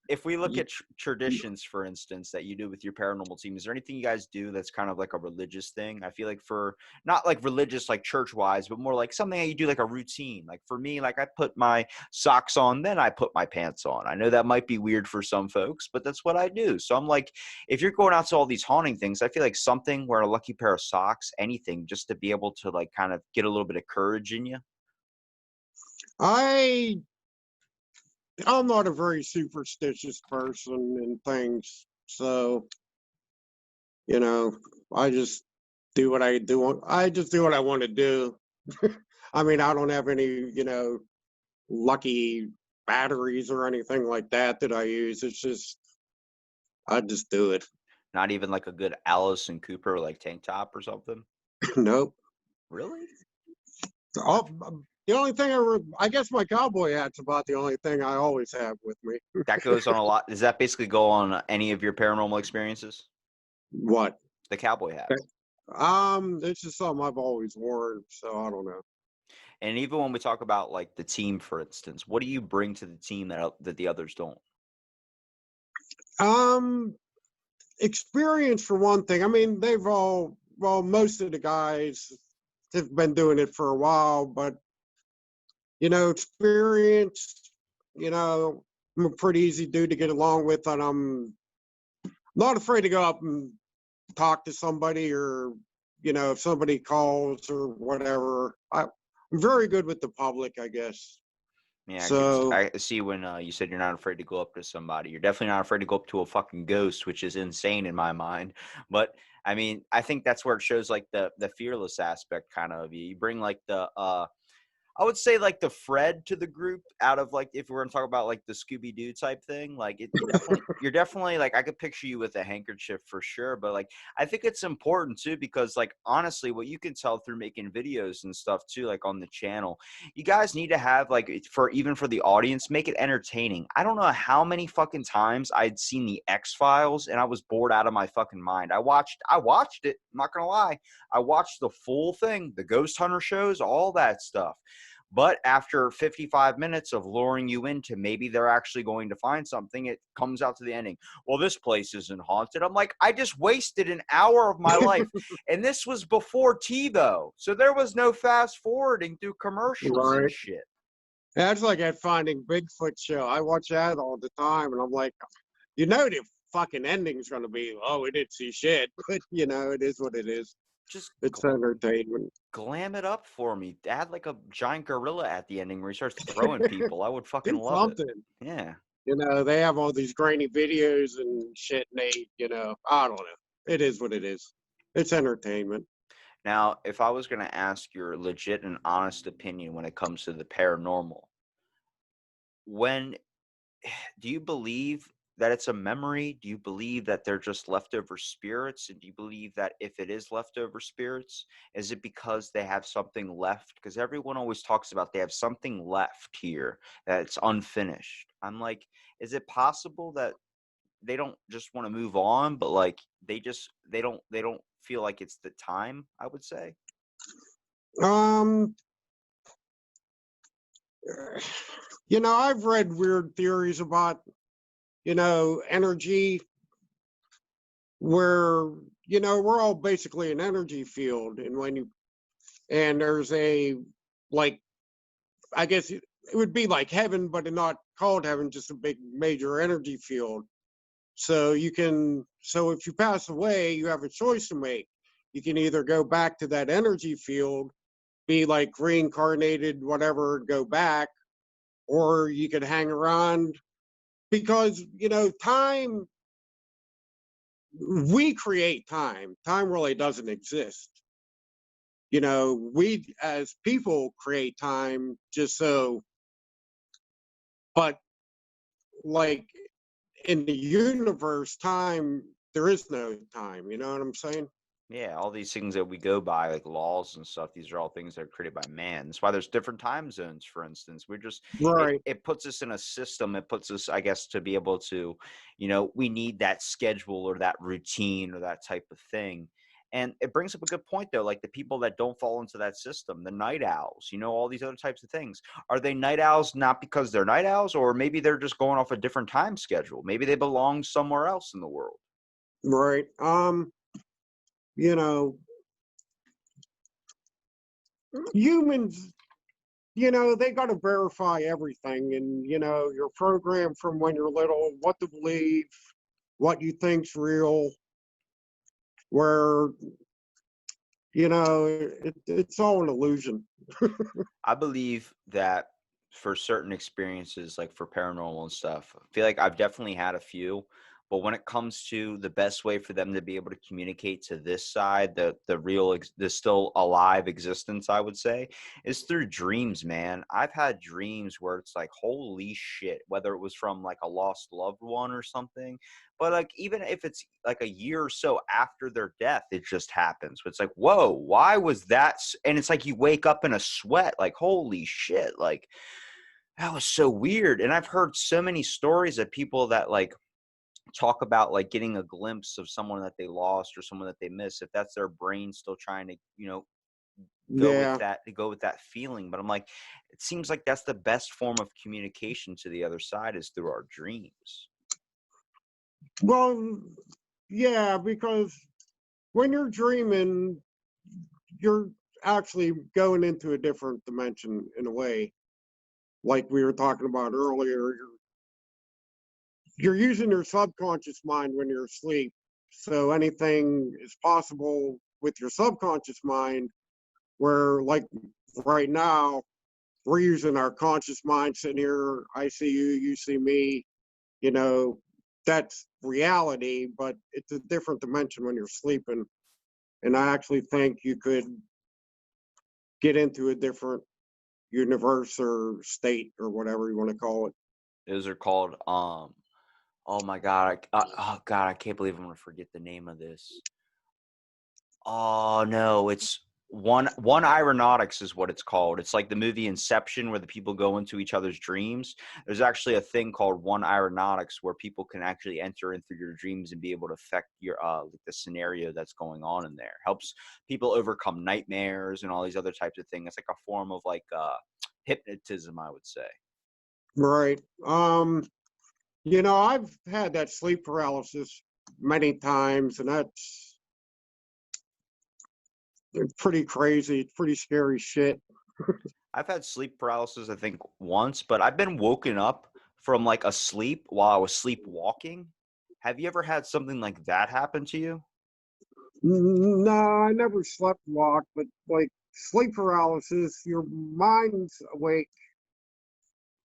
if we look at traditions, for instance, that you do with your paranormal team, is there anything you guys do that's kind of like a religious thing? I feel like for not like religious, like church wise, but more like something that you do like a routine. Like for me, like I put my socks on, then I put my pants on. I know that might be weird for some folks, but that's what I do. So I'm like, if you're going out to all these haunting things, I feel like something, wear a lucky pair of socks, anything, just to be able to like kind of get a little bit of courage in you. I I'm not a very superstitious person and things, so you know, I just do what I do. I just do what I want to do. I mean, I don't have any, lucky batteries or anything like that that I use. It's just I just do it. Not even like a good Allison Cooper like tank top or something. Nope. Really? Oh, the only thing I guess my cowboy hat's about the only thing I always have with me. That goes on a lot. Does that basically go on any of your paranormal experiences? What? The cowboy hat. It's just something I've always worn, so I don't know. And even when we talk about like the team, for instance, what do you bring to the team that the others don't? Um, Experience for one thing. I mean, well, most of the guys have been doing it for a while, but experience, I'm a pretty easy dude to get along with, and I'm not afraid to go up and talk to somebody, or if somebody calls or whatever. I'm very good with the public, I guess. Yeah, So I see when you said you're not afraid to go up to somebody. You're definitely not afraid to go up to a fucking ghost, which is insane in my mind. But I mean, I think that's where it shows like the fearless aspect kind of you. You bring like the I would say like the Fred to the group out of like if we're gonna talk about like the Scooby Doo type thing, like you're definitely like I could picture you with a handkerchief for sure, but like I think it's important too because like honestly, what you can tell through making videos and stuff too, like on the channel, you guys need to have like for even for the audience, make it entertaining. I don't know how many fucking times I'd seen the X-Files and I was bored out of my fucking mind. I watched it. I'm not gonna lie, I watched the full thing, the Ghost Hunter shows, all that stuff. But after 55 minutes of luring you into maybe they're actually going to find something, it comes out to the ending. Well, this place isn't haunted. I'm like, I just wasted an hour of my life. And this was before TiVo. So there was no fast forwarding through commercials and right. shit. That's like that Finding Bigfoot show. I watch that all the time, and I'm like, the fucking ending's gonna be, oh, we didn't see shit, but it is what it is. Just It's entertainment. glam it up for me. Add like a giant gorilla at the ending where he starts throwing people. I would fucking Do love it. something. Yeah. They have all these grainy videos and shit, and I don't know. It is what it is. It's entertainment. Now, if I was going to ask your legit and honest opinion when it comes to the paranormal, when do you believe that it's a memory? Do you believe that they're just leftover spirits? And do you believe that if it is leftover spirits, is it because they have something left? Because everyone always talks about they have something left here that's unfinished. I'm like, is it possible that they don't just want to move on, but like they don't feel like it's the time, I would say. I've read weird theories about, energy where, we're all basically an energy field. And there's like, I guess it would be like heaven, but not called heaven, just a big major energy field. So if you pass away, you have a choice to make. You can either go back to that energy field, be like reincarnated, whatever, go back, or you could hang around because, time, we create time. Time really doesn't exist. We as people create time but like in the universe, there is no time. You know what I'm saying? Yeah, all these things that we go by, like laws and stuff, these are all things that are created by man. That's why there's different time zones, for instance. Right, It puts us in a system. It puts us, I guess, to be able to, we need that schedule or that routine or that type of thing. And it brings up a good point, though, like the people that don't fall into that system, the night owls, all these other types of things. Are they night owls not because they're night owls, or maybe they're just going off a different time schedule? Maybe they belong somewhere else in the world. right. You know, Humans, they got to verify everything, and you're programmed from when you're little what to believe, what you think's real, where it's all an illusion. I believe that for certain experiences, like for paranormal and stuff, I feel like I've definitely had a few. But when it comes to the best way for them to be able to communicate to this side, the still alive existence, I would say, is through dreams, man. I've had dreams where it's like, holy shit, whether it was from like a lost loved one or something, but like even if it's like a year or so after their death, it just happens. It's like, whoa, why was that? And it's like you wake up in a sweat, like, holy shit, like that was so weird. And I've heard so many stories of people that like talk about like getting a glimpse of someone that they lost or someone that they miss, if that's their brain still trying to, Yeah. go with that feeling. But I'm like, it seems like that's the best form of communication to the other side is through our dreams. Well, yeah, because when you're dreaming, you're actually going into a different dimension in a way. Like we were talking about earlier, you're using your subconscious mind when you're asleep. So anything is possible with your subconscious mind, where like right now, we're using our conscious mind sitting here. I see you, you see me, you know, that's reality, but it's a different dimension when you're sleeping. And I actually think you could get into a different universe or state or whatever you want to call it. Those are called oh my god, oh god, I can't believe I'm gonna forget the name of this. Oh no, it's one aeronautics is what it's called. It's like the movie Inception where the people go into each other's dreams. There's actually a thing called one aeronautics where people can actually enter in through your dreams and be able to affect your like the scenario that's going on in there. Helps people overcome nightmares and all these other types of things. It's like a form of like hypnotism, I would say. Right. I've had that sleep paralysis many times, and that's pretty crazy. It's pretty scary shit. I've had sleep paralysis, I think, once, but I've been woken up from like a sleep while I was sleepwalking. Have you ever had something like that happen to you? No, I never slept walk, but like sleep paralysis, your mind's awake.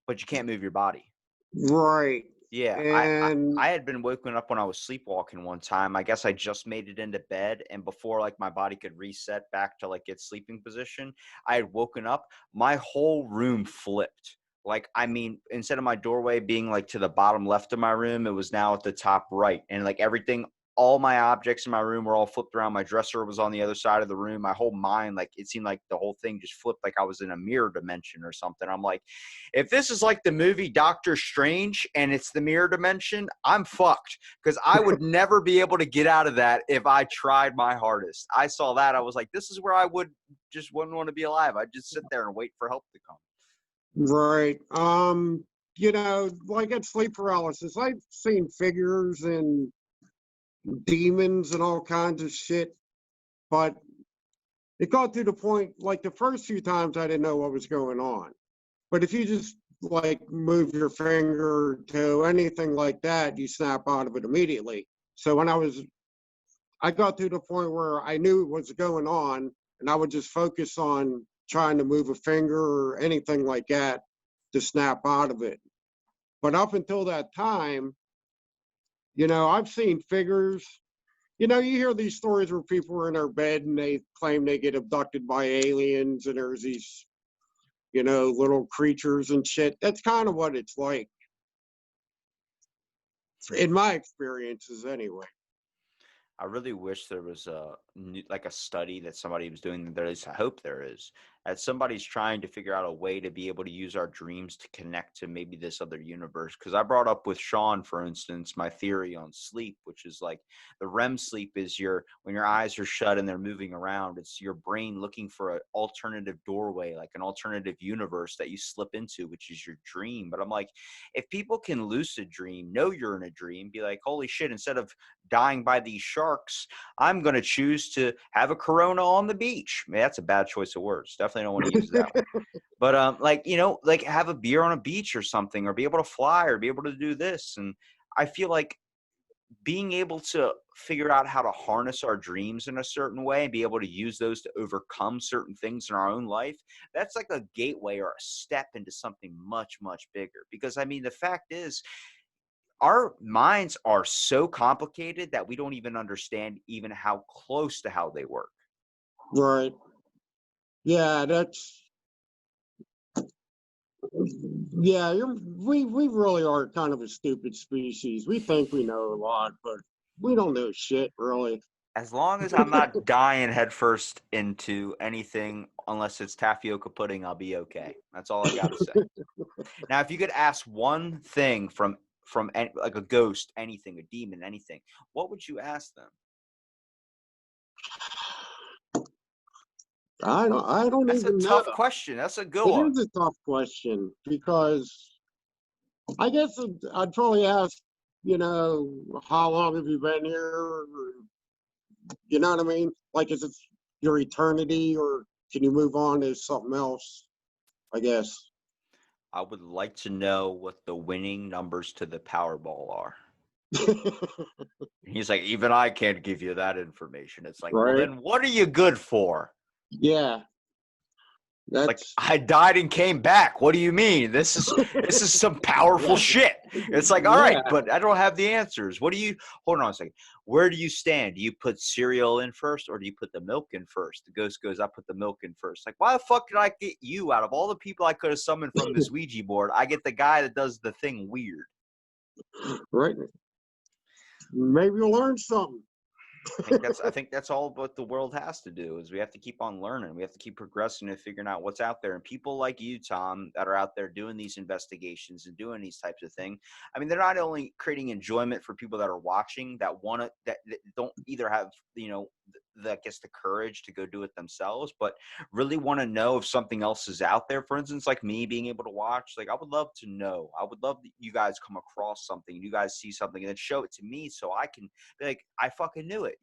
But you can't move your body. Right. Yeah, And I had been woken up when I was sleepwalking one time. I guess I just made it into bed, and before like my body could reset back to like its sleeping position, I had woken up. My whole room flipped. Like, I mean, instead of my doorway being like to the bottom left of my room, it was now at the top right, and like everything, all my objects in my room were all flipped around. My dresser was on the other side of the room. My whole mind, like it seemed like the whole thing just flipped, like I was in a mirror dimension or something. I'm like, if this is like the movie Doctor Strange and it's the mirror dimension, I'm fucked because I would never be able to get out of that if I tried my hardest. I saw that. I was like, this is where I wouldn't want to be alive. I'd just sit there and wait for help to come. Right. Like at sleep paralysis, I've seen figures and demons and all kinds of shit, but it got to the point, like the first few times I didn't know what was going on. But if you just like move your finger to anything like that, you snap out of it immediately. So I got to the point where I knew what was going on, and I would just focus on trying to move a finger or anything like that to snap out of it. But up until that time, I've seen figures. You hear these stories where people are in their bed and they claim they get abducted by aliens, and there's these, little creatures and shit. That's kind of what it's like, in my experiences, anyway. I really wish there was like a study that somebody was doing. There is, I hope there is, that somebody's trying to figure out a way to be able to use our dreams to connect to maybe this other universe. Because I brought up with Sean, for instance, my theory on sleep, which is like the REM sleep is when your eyes are shut and they're moving around. It's your brain looking for an alternative doorway, like an alternative universe that you slip into, which is your dream. But I'm like, if people can lucid dream, know you're in a dream, be like, holy shit, instead of dying by these sharks, I'm going to choose to have a Corona on the beach. Man, that's a bad choice of words. Definitely don't want to use that one. But like have a beer on a beach or something, or be able to fly, or be able to do this. And I feel like being able to figure out how to harness our dreams in a certain way and be able to use those to overcome certain things in our own life, that's like a gateway or a step into something much, much bigger. Because I mean, the fact is, our minds are so complicated that we don't even understand even how close to how they work. Right. Yeah, we really are kind of a stupid species. We think we know a lot, but we don't know shit, really. As long as I'm not dying headfirst into anything, unless it's tapioca pudding, I'll be okay. That's all I got to say. Now, if you could ask one thing from like a ghost, anything, a demon, anything, what would you ask them? I don't That's a even know. tough question. That's a good It one. is a tough question because I guess I'd probably ask, how long have you been here? Or, you know what I mean? Like, is it your eternity, or can you move on to something else? I guess. I would like to know what the winning numbers to the Powerball are. And he's like, even I can't give you that information. It's like, well, Right? then what are you good for? Yeah, It's like, that's I died and came back. What do you mean? This is some powerful yeah, shit. It's like, all right, yeah, but I don't have the answers. What do you hold on a second? Where do you stand? Do you put cereal in first, or do you put the milk in first? The ghost goes, I put the milk in first. Like, why the fuck did I get you out of all the people I could have summoned from this Ouija board? I get the guy that does the thing weird. right. Maybe you'll learn something. I think that's all what the world has to do is we have to keep on learning. We have to keep progressing and figuring out what's out there. And people like you, Tom, that are out there doing these investigations and doing these types of things. I mean, they're not only creating enjoyment for people that are watching that want to that don't either have I guess the courage to go do it themselves, but really want to know if something else is out there. For instance, like me being able to watch, like I would love to know. I would love that you guys come across something, you guys see something, and then show it to me so I can like I fucking knew it.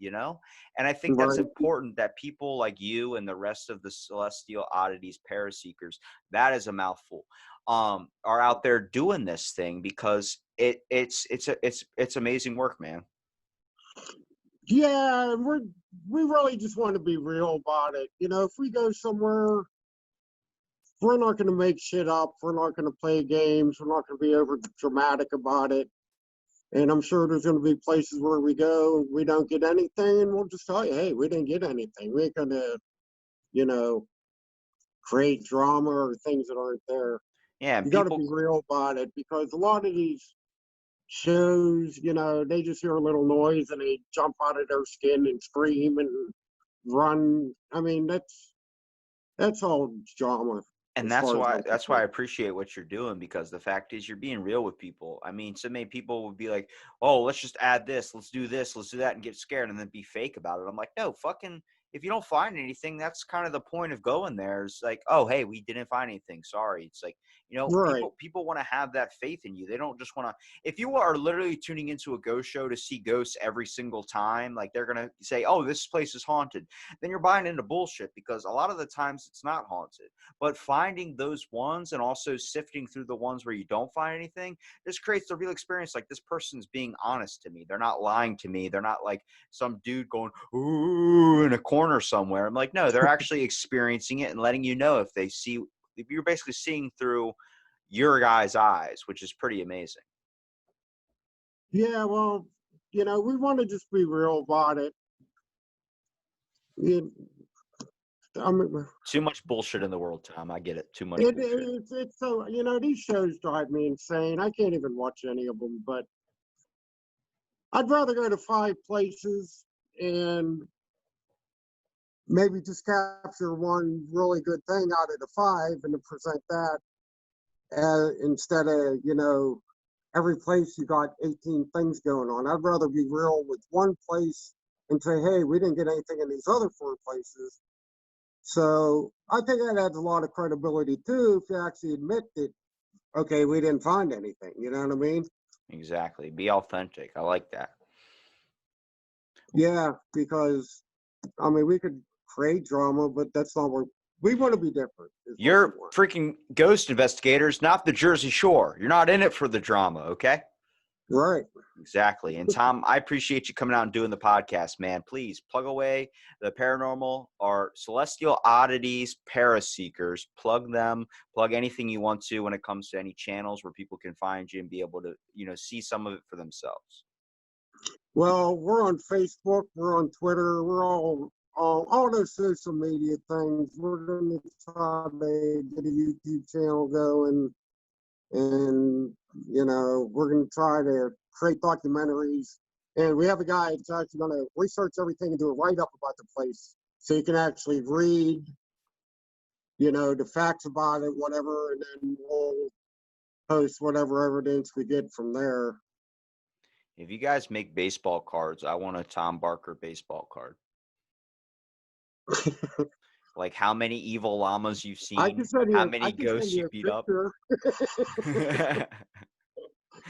And I think that's Right. important that people like you and the rest of the celestial oddities para seekers, that is a mouthful, are out there doing this thing because it's amazing work, man. Yeah, we really just want to be real about it. If we go somewhere, we're not going to make shit up. We're not going to play games. We're not going to be over dramatic about it. And I'm sure there's going to be places where we go and we don't get anything, and we'll just tell you, hey, we didn't get anything. We ain't going to, you know, create drama or things that aren't there. Yeah, and You got to people. be real about it because a lot of these shows, they just hear a little noise and they jump out of their skin and scream and run. I mean, that's all drama And as that's far as why I'm that's why I concerned. appreciate what you're doing, because the fact is you're being real with people. I mean, so many people would be like, "Oh, let's just add this, let's do this, let's do that," and get scared and then be fake about it. I'm like, no, fucking. If you don't find anything, that's kind of the point of going there. It's like, oh, hey, we didn't find anything. Sorry. It's like, You know, Right. people want to have that faith in you. They don't just want to. If you are literally tuning into a ghost show to see ghosts every single time, like they're gonna say, "Oh, this place is haunted," then you're buying into bullshit, because a lot of the times it's not haunted. But finding those ones and also sifting through the ones where you don't find anything, this creates the real experience. Like, this person's being honest to me. They're not lying to me. They're not like some dude going, "Ooh," in a corner somewhere. I'm like, no, they're actually experiencing it and letting you know if you're basically seeing through your guy's eyes, which is pretty amazing. Yeah, well, we want to just be real about it. It, I mean, Too much bullshit in the world, Tom. I get it. Too much it, bullshit. it's so, these shows drive me insane. I can't even watch any of them, but I'd rather go to 5 places and maybe just capture one really good thing out of the five and to present that, instead of, every place you got 18 things going on. I'd rather be real with one place and say, hey, we didn't get anything in these other 4 places. So I think that adds a lot of credibility too, if you actually admit that, okay, we didn't find anything. You know what I mean? Exactly. Be authentic. I like that. Yeah, because I mean, we could create drama, but that's not what we want to be different. Is what we You're want. freaking ghost investigators, not the Jersey Shore. You're not in it for the drama, okay? Right. Exactly. And Tom, I appreciate you coming out and doing the podcast, man. Please plug away the paranormal or celestial oddities, para seekers. Plug them, plug anything you want to when it comes to any channels where people can find you and be able to, see some of it for themselves. Well, we're on Facebook, we're on Twitter, we're all those social media things. We're going to try to get a YouTube channel going, and we're going to try to create documentaries. And we have a guy that's actually going to research everything and do a write up about the place, so you can actually read, the facts about it, whatever, and then we'll post whatever evidence we get from there. If you guys make baseball cards, I want a Tom Barker baseball card. Like how many evil llamas you've seen, how I many can send ghosts you you a beat up. picture.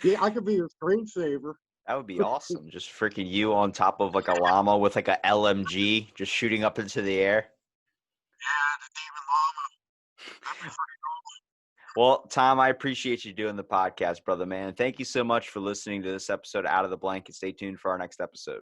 Yeah, I could be your screensaver. That would be awesome. Just freaking you on top of like a llama with like a LMG just shooting up into the air. Yeah, the demon llama. That'd be pretty cool. Well, Tom, I appreciate you doing the podcast, brother, man. Thank you so much for listening to this episode Out of the Blanket. Stay tuned for our next episode.